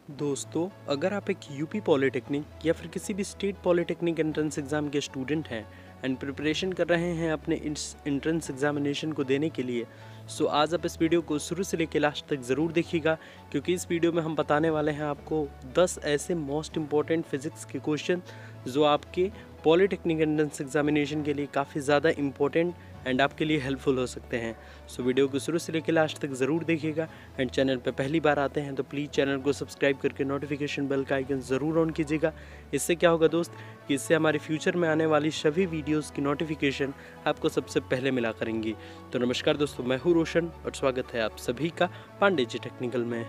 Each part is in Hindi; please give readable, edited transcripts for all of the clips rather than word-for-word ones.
दोस्तों, अगर आप एक यूपी पॉलिटेक्निक या फिर किसी भी स्टेट पॉलिटेक्निक एंट्रेंस एग्ज़ाम के स्टूडेंट हैं एंड प्रिपरेशन कर रहे हैं अपने इस एंट्रेंस एग्जामिनेशन को देने के लिए, सो आज आप इस वीडियो को शुरू से लेकर लास्ट तक ज़रूर देखिएगा, क्योंकि इस वीडियो में हम बताने वाले हैं आपको 10 ऐसे मोस्ट इंपॉर्टेंट फिज़िक्स के क्वेश्चन जो आपके पॉलिटेक्निक एंट्रेंस एग्जामिनेशन के लिए काफ़ी ज़्यादा इंपॉर्टेंट एंड आपके लिए हेल्पफुल हो सकते हैं। सो वीडियो को शुरू से लेकर लास्ट तक ज़रूर देखिएगा एंड चैनल पर पहली बार आते हैं तो प्लीज़ चैनल को सब्सक्राइब करके नोटिफिकेशन बेल का आइकन ज़रूर ऑन कीजिएगा। इससे क्या होगा दोस्त कि इससे हमारे फ्यूचर में आने वाली सभी वीडियोस की नोटिफिकेशन आपको सबसे पहले मिला करेंगी। तो नमस्कार दोस्तों, मैं हूँ रोशन और स्वागत है आप सभी का पांडे जी टेक्निकल में।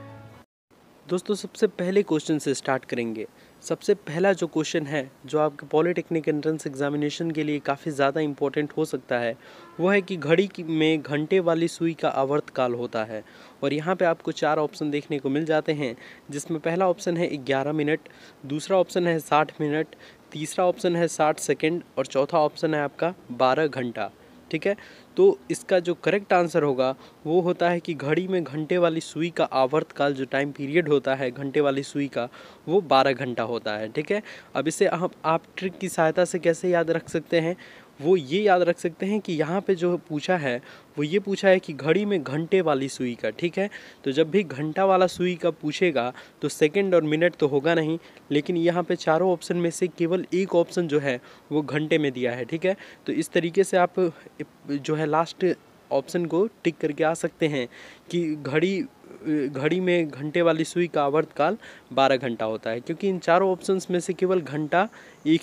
दोस्तों, सबसे पहले क्वेश्चन से स्टार्ट करेंगे। सबसे पहला जो क्वेश्चन है जो आपके पॉलिटेक्निक एंट्रेंस एग्जामिनेशन के लिए काफ़ी ज़्यादा इंपॉर्टेंट हो सकता है, वो है कि घड़ी में घंटे वाली सुई का आवर्तकाल होता है। और यहाँ पे आपको 4 ऑप्शन देखने को मिल जाते हैं, जिसमें पहला ऑप्शन है 11 मिनट, दूसरा ऑप्शन है 60 मिनट, तीसरा ऑप्शन है 60 सेकेंड और चौथा ऑप्शन है आपका 12 घंटा। ठीक है, तो इसका जो करेक्ट आंसर होगा वो होता है कि घड़ी में घंटे वाली सुई का आवर्तकाल, जो टाइम पीरियड होता है घंटे वाली सुई का, वो 12 घंटा होता है। ठीक है, अब इसे आप ट्रिक की सहायता से कैसे याद रख सकते हैं, वो ये याद रख सकते हैं कि यहाँ पे जो पूछा है वो ये पूछा है कि घड़ी में घंटे वाली सुई का। ठीक है, तो जब भी घंटा वाला सुई का पूछेगा तो सेकंड और मिनट तो होगा नहीं, लेकिन यहाँ पे चारों ऑप्शन में से केवल एक ऑप्शन जो है वो घंटे में दिया है। ठीक है, तो इस तरीके से आप जो है लास्ट ऑप्शन को टिक करके आ सकते हैं कि घड़ी में घंटे वाली सुई का आवर्तकाल 12 घंटा होता है, क्योंकि इन चारों ऑप्शंस में से केवल घंटा एक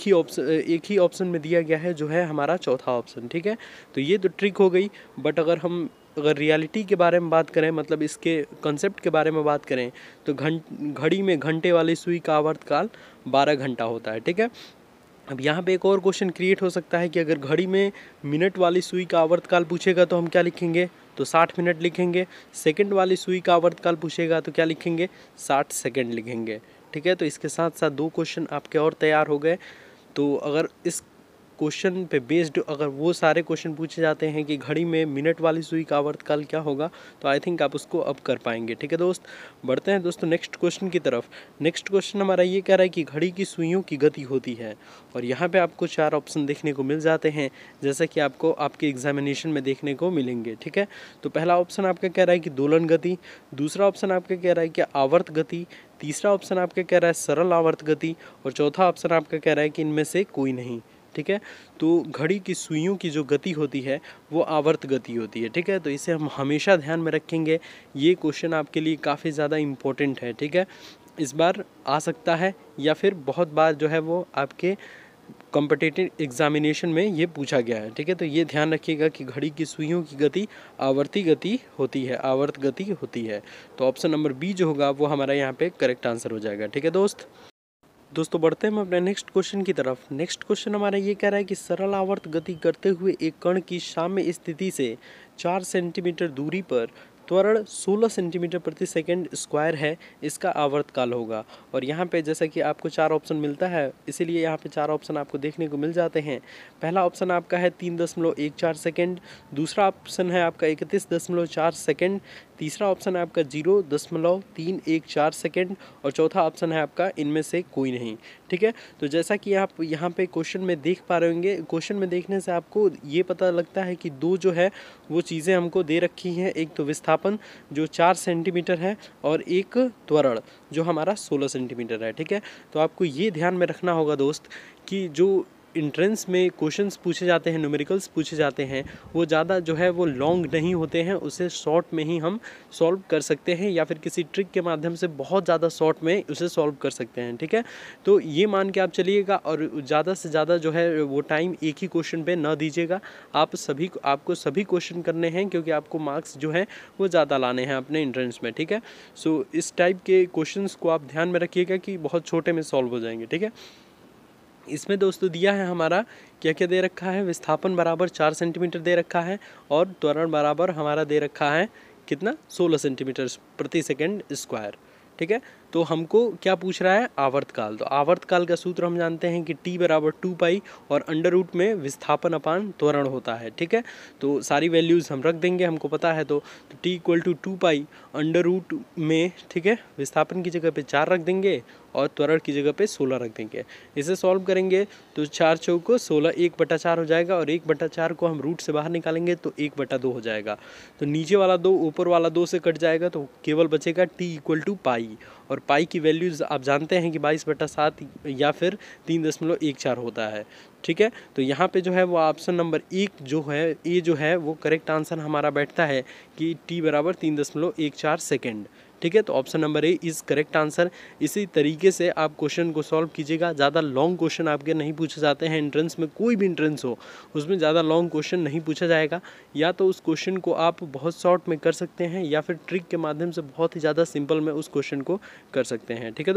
ही ऑप्शन में दिया गया है, जो है हमारा चौथा ऑप्शन। ठीक है, तो ये तो ट्रिक हो गई। बट अगर रियलिटी के बारे में बात करें, मतलब इसके कॉन्सेप्ट के बारे में बात करें, तो घड़ी में घंटे वाली सुई का आवर्तकाल 12 घंटा होता है। ठीक है, अब यहाँ पे एक और क्वेश्चन क्रिएट हो सकता है कि अगर घड़ी में मिनट वाली सुई का आवर्तकाल पूछेगा तो हम क्या लिखेंगे, तो 60 मिनट लिखेंगे। सेकंड वाली सुई का आवर्तकाल पूछेगा तो क्या लिखेंगे, 60 सेकंड लिखेंगे। ठीक है, तो इसके साथ साथ 2 क्वेश्चन आपके और तैयार हो गए। तो अगर इस क्वेश्चन पे बेस्ड अगर वो सारे क्वेश्चन पूछे जाते हैं कि घड़ी में मिनट वाली सुई का आवर्तकाल क्या होगा, तो आई थिंक आप उसको अब कर पाएंगे। ठीक है दोस्त, बढ़ते हैं दोस्तों नेक्स्ट क्वेश्चन की तरफ। नेक्स्ट क्वेश्चन हमारा ये कह रहा है कि घड़ी की सुइयों की गति होती है, और यहाँ पे आपको 4 ऑप्शन देखने को मिल जाते हैं, जैसा कि आपको आपके एग्जामिनेशन में देखने को मिलेंगे। ठीक है, तो पहला ऑप्शन आपका कह रहा है कि दोलन गति, दूसरा ऑप्शन आपका कह रहा है कि आवर्त गति, तीसरा ऑप्शन आपका कह रहा है सरल आवर्त गति, और चौथा ऑप्शन आपका कह रहा है कि इनमें से कोई नहीं। ठीक है, तो घड़ी की सुइयों की जो गति होती है वो आवर्त गति होती है। ठीक है, तो इसे हम हमेशा ध्यान में रखेंगे। ये क्वेश्चन आपके लिए काफ़ी ज़्यादा इम्पोर्टेंट है। ठीक है, इस बार आ सकता है या फिर बहुत बार जो है वो आपके कॉम्पिटिटिव एग्जामिनेशन में ये पूछा गया है। ठीक है, तो ये ध्यान रखिएगा कि घड़ी की सुइयों की गति आवर्ती गति होती है, आवर्त गति होती है। तो ऑप्शन नंबर बी जो होगा वो हमारा यहाँ पे करेक्ट आंसर हो जाएगा। ठीक है दोस्तों, बढ़ते हैं हम अपने नेक्स्ट क्वेश्चन की तरफ। नेक्स्ट क्वेश्चन हमारा ये कह रहा है कि सरल आवर्त गति करते हुए एक कण की साम्य स्थिति से 4 सेंटीमीटर दूरी पर त्वरण 16 सेंटीमीटर प्रति सेकंड स्क्वायर है, इसका आवर्तकाल होगा। और यहाँ पे जैसा कि आपको 4 ऑप्शन मिलता है, इसीलिए यहाँ पे 4 ऑप्शन आपको देखने को मिल जाते हैं। पहला ऑप्शन आपका है 3.14 सेकेंड, दूसरा ऑप्शन है आपका 31.4 सेकेंड, तीसरा ऑप्शन है आपका 0.314 सेकेंड, और चौथा ऑप्शन है आपका इनमें से कोई नहीं। ठीक है, तो जैसा कि आप यहाँ पे क्वेश्चन में देख पा रहे होंगे, क्वेश्चन में देखने से आपको ये पता लगता है कि 2 जो है वो चीज़ें हमको दे रखी हैं। एक तो विस्थापन जो 4 सेंटीमीटर है, और एक त्वरण जो हमारा 16 सेंटीमीटर है। ठीक है, तो आपको ये ध्यान में रखना होगा दोस्त कि जो इंट्रेंस में क्वेश्चंस पूछे जाते हैं, न्यूमेरिकल्स पूछे जाते हैं, वो ज़्यादा जो है वो लॉन्ग नहीं होते हैं, उसे शॉर्ट में ही हम सॉल्व कर सकते हैं, या फिर किसी ट्रिक के माध्यम से बहुत ज़्यादा शॉर्ट में उसे सॉल्व कर सकते हैं। ठीक है, तो ये मान के आप चलिएगा, और ज़्यादा से ज़्यादा जो है वो टाइम एक ही क्वेश्चन पे न दीजिएगा। आपको सभी क्वेश्चन करने हैं, क्योंकि आपको मार्क्स जो है वो ज़्यादा लाने हैं अपने इंट्रेंस में। ठीक है, सो इस टाइप के क्वेश्चन को आप ध्यान में रखिएगा कि बहुत छोटे में सॉल्व हो जाएंगे। ठीक है, इसमें दोस्तों दिया है हमारा क्या क्या दे रखा है, विस्थापन बराबर 4 सेंटीमीटर दे रखा है, और त्वरण बराबर हमारा दे रखा है कितना, 16 सेंटीमीटर प्रति सेकंड स्क्वायर। ठीक है। तो हमको क्या पूछ रहा है, आवर्तकाल। तो आवर्तकाल का सूत्र हम जानते हैं कि t बराबर 2 पाई और अंडर रूट में विस्थापन अपान त्वरण होता है, ठीक है। तो सारी वैल्यूज़ हम रख देंगे, हमको पता है। तो t equal to 2 pi under root में, ठीक है, विस्थापन की जगह पे 4 रख देंगे और त्वरण की जगह पे 16 रख देंगे। इसे सॉल्व करेंगे तो 4 चौको 16, 1/4 हो जाएगा और 1/4 को हम रूट से बाहर निकालेंगे तो 1/2 हो जाएगा। तो नीचे वाला 2 ऊपर वाला 2 से कट जाएगा तो केवल बचेगा t इक्वल टू पाई। और पाई की वैल्यूज़ आप जानते हैं कि 22/7 या फिर 3.14 होता है, ठीक है। तो यहाँ पे जो है वो ऑप्शन नंबर 1 जो है, ए जो है वो करेक्ट आंसर हमारा बैठता है कि t बराबर 3.14 सेकेंड, ठीक है। तो option number A is correct answer. इसी तरीके से आप क्वेश्चन को सॉल्व कीजिएगा। ज़्यादा लॉन्ग क्वेश्चन आपके नहीं पूछे जाते हैं एंट्रेंस में, कोई भी एंट्रेंस हो उसमें ज़्यादा लॉन्ग क्वेश्चन नहीं पूछा जाएगा। या तो उस क्वेश्चन को आप बहुत शॉर्ट में कर सकते हैं या फिर ट्रिक के माध्यम से बहुत ही ज़्यादा सिंपल में उस क्वेश्चन को कर सकते हैं, ठीक है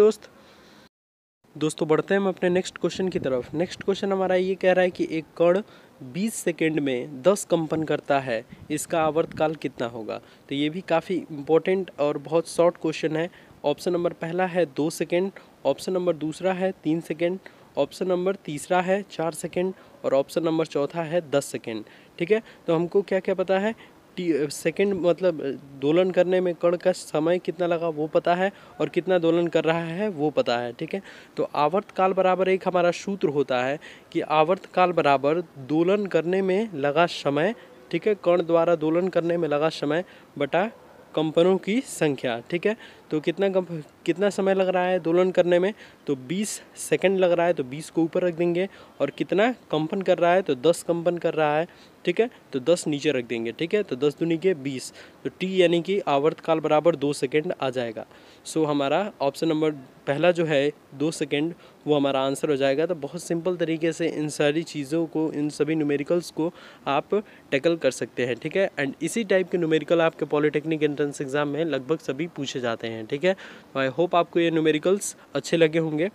दोस्तों बढ़ते हैं हम अपने नेक्स्ट क्वेश्चन की तरफ। नेक्स्ट क्वेश्चन हमारा ये कह रहा है कि एक कण 20 सेकेंड में 10 कंपन करता है, इसका आवर्तकाल कितना होगा। तो ये भी काफ़ी इंपॉर्टेंट और बहुत शॉर्ट क्वेश्चन है। ऑप्शन नंबर पहला है 2 सेकेंड, ऑप्शन नंबर दूसरा है 3 सेकेंड, ऑप्शन नंबर तीसरा है 4 सेकेंड और ऑप्शन नंबर चौथा है 10 सेकेंड, ठीक है। तो हमको क्या क्या पता है, सेकेंड मतलब दोलन करने में कण का समय कितना लगा वो पता है और कितना दोलन कर रहा है वो पता है, ठीक है। तो आवर्तकाल बराबर एक हमारा सूत्र होता है कि आवर्तकाल बराबर दोलन करने में लगा समय, ठीक है, कण द्वारा दोलन करने में लगा समय बटा कंपनों की संख्या, ठीक है। तो कितना समय लग रहा है दोलन करने में, तो 20 सेकंड लग रहा है तो 20 को ऊपर रख देंगे। और कितना कंपन कर रहा है, तो 10 कंपन कर रहा है, ठीक है, तो 10 नीचे रख देंगे, ठीक है। तो 10 दूनी के 20, तो t यानी कि आवर्तकाल बराबर 2 सेकंड आ जाएगा। सो हमारा ऑप्शन नंबर पहला जो है 2 सेकंड वो हमारा आंसर हो जाएगा। तो बहुत सिंपल तरीके से इन सारी चीज़ों को, इन सभी न्यूमेरिकल्स को आप टैकल कर सकते हैं, ठीक है। एंड इसी टाइप के न्यूमेरिकल आपके पॉलिटेक्निक एंट्रेंस एग्जाम में लगभग सभी पूछे जाते हैं, ठीक है। तो आई होप आपको ये न्यूमेरिकल्स अच्छे लगे होंगे।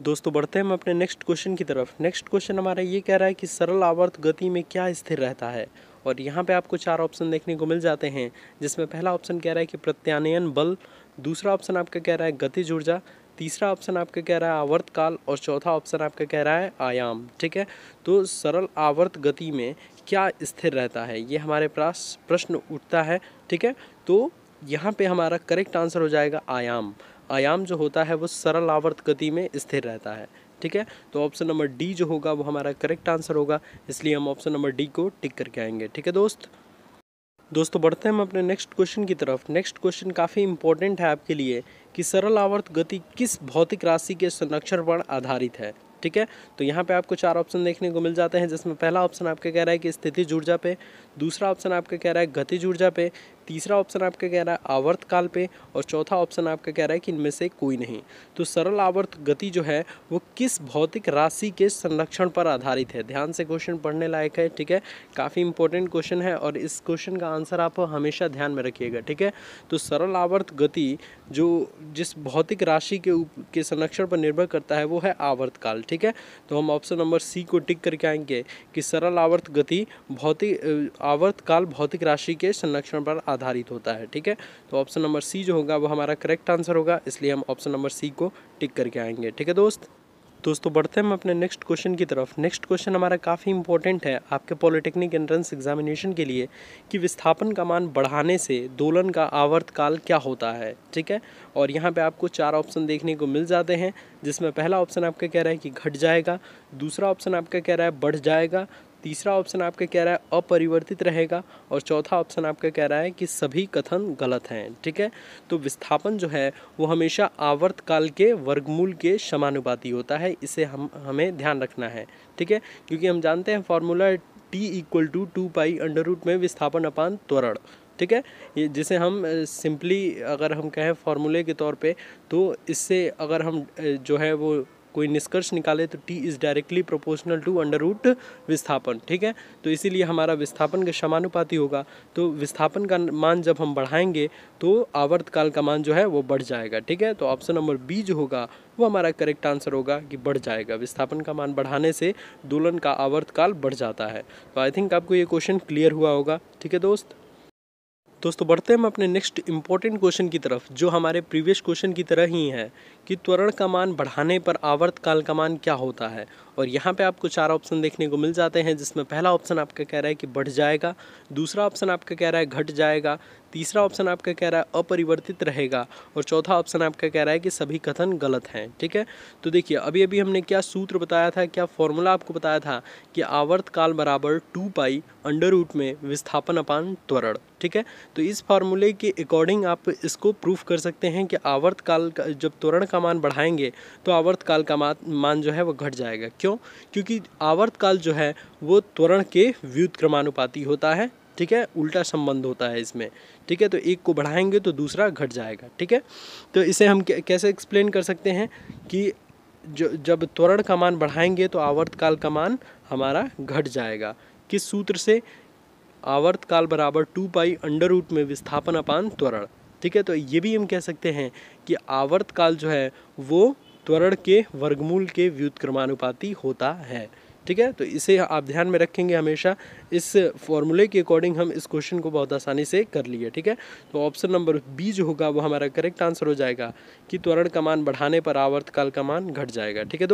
दोस्तों बढ़ते हैं हम अपने नेक्स्ट क्वेश्चन की तरफ। नेक्स्ट क्वेश्चन हमारा ये कह रहा है कि सरल आवर्त गति में क्या स्थिर रहता है। और यहाँ पे आपको 4 ऑप्शन देखने को मिल जाते हैं, जिसमें पहला ऑप्शन कह रहा है कि प्रत्यानयन बल, दूसरा ऑप्शन आपका कह रहा है गतिज ऊर्जा, तीसरा ऑप्शन आपका कह रहा है आवर्तकाल और चौथा ऑप्शन आपका कह रहा है आयाम, ठीक है। तो सरल आवर्त गति में क्या स्थिर रहता है, ये हमारे पास प्रश्न उठता है, ठीक है। तो यहाँ पे हमारा करेक्ट आंसर हो जाएगा आयाम। आयाम जो होता है वो सरल आवर्त गति में स्थिर रहता है, ठीक है। तो ऑप्शन नंबर डी जो होगा वो हमारा करेक्ट आंसर होगा, इसलिए हम ऑप्शन नंबर डी को टिक करके आएंगे, ठीक है दोस्तों बढ़ते हैं हम अपने नेक्स्ट क्वेश्चन की तरफ। नेक्स्ट क्वेश्चन काफ़ी इंपॉर्टेंट है आपके लिए कि सरल आवर्त गति किस भौतिक राशि के संरक्षण पर आधारित है, ठीक है। तो यहाँ पे आपको 4 ऑप्शन देखने को मिल जाते हैं, जिसमें पहला ऑप्शन आपका कह रहा है कि स्थितिज ऊर्जा पे, दूसरा ऑप्शन आपका कह रहा है गतिज ऊर्जा पे, तीसरा ऑप्शन आपका कह रहा है आवर्तकाल पे और चौथा ऑप्शन आपका कह रहा है कि इनमें से कोई नहीं। तो सरल आवर्त गति जो है वो किस भौतिक राशि के संरक्षण पर आधारित है। ध्यान से क्वेश्चन पढ़ने लायक है, ठीक है, काफ़ी इंपॉर्टेंट क्वेश्चन है और इस क्वेश्चन का आंसर आप हमेशा ध्यान में रखिएगा, ठीक है। तो सरल आवर्त गति जो जिस भौतिक राशि के संरक्षण पर निर्भर करता है वो है आवर्तकाल, ठीक है। तो हम ऑप्शन नंबर सी को टिक करके आएंगे कि सरल आवर्त गति आवर्तकाल भौतिक राशि के संरक्षण पर आधारित होता है, ठीक है। तो ऑप्शन नंबर सी जो होगा वो हमारा करेक्ट आंसर होगा, इसलिए हम ऑप्शन नंबर सी को टिक करके आएंगे, ठीक है दोस्तों बढ़ते हैं हम अपने नेक्स्ट क्वेश्चन की तरफ। नेक्स्ट क्वेश्चन हमारा काफ़ी इंपॉर्टेंट है आपके पॉलिटेक्निक एंट्रेंस एग्जामिनेशन के लिए कि विस्थापन का मान बढ़ाने से दोलन का आवर्तकाल क्या होता है, ठीक है। और यहाँ पे आपको 4 ऑप्शन देखने को मिल जाते हैं, जिसमें पहला ऑप्शन आपका कह रहा है कि घट जाएगा, दूसरा ऑप्शन आपका कह रहा है बढ़ जाएगा, तीसरा ऑप्शन आपका कह रहा है अपरिवर्तित रहेगा और चौथा ऑप्शन आपका कह रहा है कि सभी कथन गलत हैं, ठीक है। तो विस्थापन जो है वो हमेशा आवर्तकाल के वर्गमूल के समानुपाती होता है, इसे हमें ध्यान रखना है, ठीक है। क्योंकि हम जानते हैं formula t equal to 2 pi under root में विस्थापन अपान त्वरण, ठीक है। ये जिसे हम सिंपली अगर हम कहें फॉर्मूले के तौर पे, तो इससे अगर हम जो है वो कोई निष्कर्ष निकाले तो t is directly proportional to under root विस्थापन, ठीक है। तो इसीलिए हमारा विस्थापन के समानुपाती होगा। तो विस्थापन का मान जब हम बढ़ाएंगे तो आवर्तकाल का मान जो है वो बढ़ जाएगा, ठीक है। तो ऑप्शन नंबर बी जो होगा वो हमारा करेक्ट आंसर होगा कि बढ़ जाएगा। विस्थापन का मान बढ़ाने से दोलन का आवर्तकाल बढ़ जाता है। तो आई थिंक आपको ये क्वेश्चन क्लियर हुआ होगा, ठीक है दोस्तों बढ़ते हैं हम अपने नेक्स्ट इंपॉर्टेंट क्वेश्चन की तरफ, जो हमारे प्रीवियस क्वेश्चन की तरह ही है कि त्वरण का मान बढ़ाने पर आवर्तकाल का मान क्या होता है। और यहाँ पे आपको 4 ऑप्शन देखने को मिल जाते हैं, जिसमें पहला ऑप्शन आपका कह रहा है कि बढ़ जाएगा, दूसरा ऑप्शन आपका कह रहा है घट जाएगा, तीसरा ऑप्शन आपका कह रहा है अपरिवर्तित रहेगा, और चौथा ऑप्शन आपका कह रहा है कि सभी कथन गलत हैं। ठीक है, तो देखिए अभी अभी हमने क्या सूत्र बताया था, क्या फॉर्मूला आपको बताया था कि आवर्तकाल बराबर 2 पाई अंडर रूट में विस्थापन अपान त्वरण। ठीक है, तो इस फार्मूले के अकॉर्डिंग आप इसको प्रूफ कर सकते हैं कि आवर्तकाल का जब त्वरण का मान बढ़ाएंगे तो आवर्तकाल का मान जो है वो घट जाएगा। क्यों? क्योंकि आवर्तकाल जो है वो त्वरण के व्युत्क्रमानुपाती होता है। ठीक है, उल्टा संबंध होता है इसमें। ठीक है, तो एक को बढ़ाएंगे तो दूसरा घट जाएगा। ठीक है, तो इसे हम कैसे एक्सप्लेन कर सकते हैं कि जब त्वरण का मान बढ़ाएंगे तो आवर्तकाल का मान हमारा घट जाएगा। किस सूत्र से? आवर्तकाल बराबर 2 पाई अंडर रूट में विस्थापन अपान त्वरण। ठीक है, तो ये भी हम कह सकते हैं कि आवर्तकाल जो है वो त्वरण के वर्गमूल के व्युत्क्रमानुपाती होता है। ठीक है, तो इसे आप ध्यान में रखेंगे हमेशा। इस फॉर्मूले के अकॉर्डिंग हम इस क्वेश्चन को बहुत आसानी से कर लिए। ठीक है, तो ऑप्शन नंबर बी जो होगा वो हमारा करेक्ट आंसर हो जाएगा कि त्वरण का मान बढ़ाने पर आवर्तकाल का मान घट जाएगा। ठीक है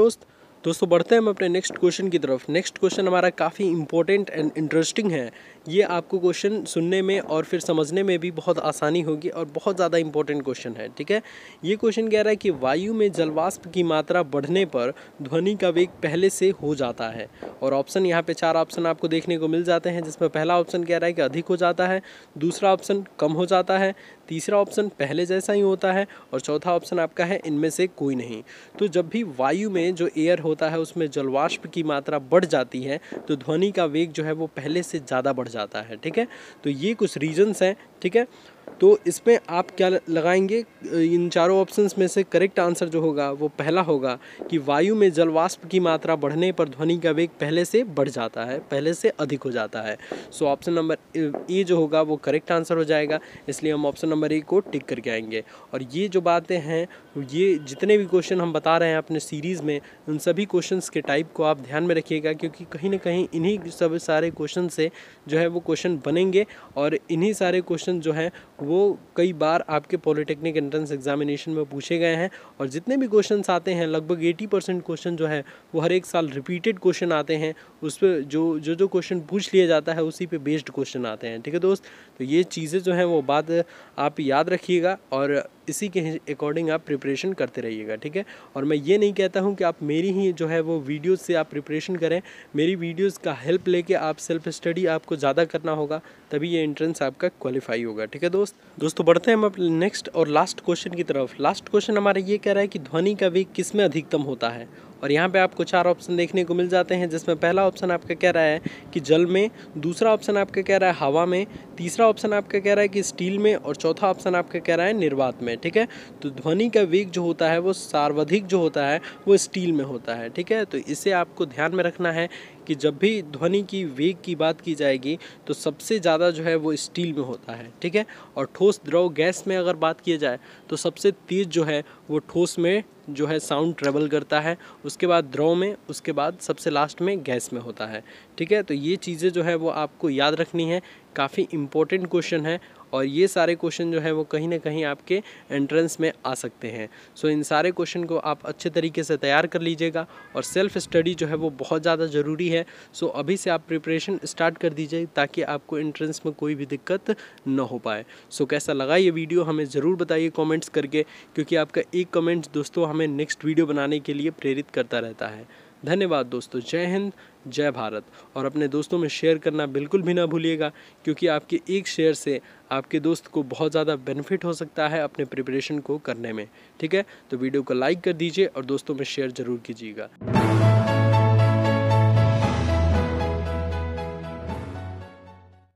दोस्तों बढ़ते हैं हम अपने नेक्स्ट क्वेश्चन की तरफ। नेक्स्ट क्वेश्चन हमारा काफ़ी इंपॉर्टेंट एंड इंटरेस्टिंग है। ये आपको क्वेश्चन सुनने में और फिर समझने में भी बहुत आसानी होगी और बहुत ज़्यादा इंपॉर्टेंट क्वेश्चन है। ठीक है, ये क्वेश्चन कह रहा है कि वायु में जलवाष्प की मात्रा बढ़ने पर ध्वनि का वेग पहले से हो जाता है। और ऑप्शन यहाँ पे 4 ऑप्शन आपको देखने को मिल जाते हैं, जिसमें पहला ऑप्शन कह रहा है कि अधिक हो जाता है, दूसरा ऑप्शन कम हो जाता है, तीसरा ऑप्शन पहले जैसा ही होता है, और चौथा ऑप्शन आपका है इनमें से कोई नहीं। तो जब भी वायु में जो एयर होता है उसमें जलवाष्प की मात्रा बढ़ जाती है तो ध्वनि का वेग जो है वो पहले से ज़्यादा बढ़ जाता है। ठीक है, तो ये कुछ रीजंस हैं। ठीक है, तो इसमें आप क्या लगाएंगे? इन चारों ऑप्शंस में से करेक्ट आंसर जो होगा वो पहला होगा कि वायु में जलवाष्प की मात्रा बढ़ने पर ध्वनि का वेग पहले से बढ़ जाता है, पहले से अधिक हो जाता है। सो ऑप्शन नंबर ए जो होगा वो करेक्ट आंसर हो जाएगा, इसलिए हम ऑप्शन नंबर ए को टिक करके आएंगे। और ये जो बातें हैं, ये जितने भी क्वेश्चन हम बता रहे हैं अपने सीरीज़ में, उन सभी क्वेश्चंस के टाइप को आप ध्यान में रखिएगा, क्योंकि कहीं ना कहीं इन्हीं सब सारे क्वेश्चन से जो है वो क्वेश्चन बनेंगे, और इन्हीं सारे क्वेश्चन जो हैं वो कई बार आपके पॉलिटेक्निक एंट्रेंस एग्जामिनेशन में पूछे गए हैं। और जितने भी क्वेश्चंस आते हैं लगभग 80% क्वेश्चन जो है वो हर एक साल रिपीटेड क्वेश्चन आते हैं। उस पर जो क्वेश्चन पूछ लिया जाता है उसी पे बेस्ड क्वेश्चन आते हैं। ठीक है दोस्त, तो ये चीज़ें जो हैं वो बात आप याद रखिएगा और इसी के अकॉर्डिंग आप प्रिपरेशन करते रहिएगा। ठीक है, और मैं ये नहीं कहता हूँ कि आप मेरी ही जो है वो वीडियोज़ से आप प्रिपरेशन करें। मेरी वीडियोज़ का हेल्प लेके आप सेल्फ स्टडी आपको ज़्यादा करना होगा, तभी ये एंट्रेंस आपका क्वालिफाई होगा। ठीक है दोस्तों बढ़ते हैं हम अपने नेक्स्ट और लास्ट क्वेश्चन की तरफ। लास्ट क्वेश्चन हमारा ये कह रहा है कि ध्वनि का वेग किस में अधिकतम होता है। और यहाँ पे आपको 4 ऑप्शन देखने को मिल जाते हैं, जिसमें पहला ऑप्शन आपका कह रहा है कि जल में, दूसरा ऑप्शन आपका कह रहा है हवा में, तीसरा ऑप्शन आपका कह रहा है कि स्टील में, और चौथा ऑप्शन आपका कह रहा है निर्वात में। ठीक है, तो ध्वनि का वेग जो होता है वो सर्वाधिक जो होता है वो स्टील में होता है। ठीक है, तो इसे आपको ध्यान में रखना है कि जब भी ध्वनि की वेग की बात की जाएगी तो सबसे ज़्यादा जो है वो स्टील में होता है। ठीक है, और ठोस द्रव गैस में अगर बात की जाए तो सबसे तेज़ जो है वो ठोस में जो है साउंड ट्रेवल करता है, उसके बाद द्रव में, उसके बाद सबसे लास्ट में गैस में होता है। ठीक है, तो ये चीज़ें जो है वो आपको याद रखनी है, काफ़ी इम्पोर्टेंट क्वेश्चन है, और ये सारे क्वेश्चन जो है वो कहीं ना कहीं आपके एंट्रेंस में आ सकते हैं। सो इन सारे क्वेश्चन को आप अच्छे तरीके से तैयार कर लीजिएगा, और सेल्फ स्टडी जो है वो बहुत ज़्यादा ज़रूरी है। सो अभी से आप प्रिपरेशन स्टार्ट कर दीजिए ताकि आपको एंट्रेंस में कोई भी दिक्कत न हो पाए। सो कैसा लगा ये वीडियो हमें ज़रूर बताइए कमेंट्स करके, क्योंकि आपका एक कमेंट दोस्तों हमें नेक्स्ट वीडियो बनाने के लिए प्रेरित करता रहता है। धन्यवाद दोस्तों, जय हिंद, जय भारत। और अपने दोस्तों में शेयर करना बिल्कुल भी ना भूलिएगा, क्योंकि आपके एक शेयर से आपके दोस्त को बहुत ज़्यादा बेनिफिट हो सकता है अपने प्रिपरेशन को करने में। ठीक है, तो वीडियो को लाइक कर दीजिए और दोस्तों में शेयर ज़रूर कीजिएगा।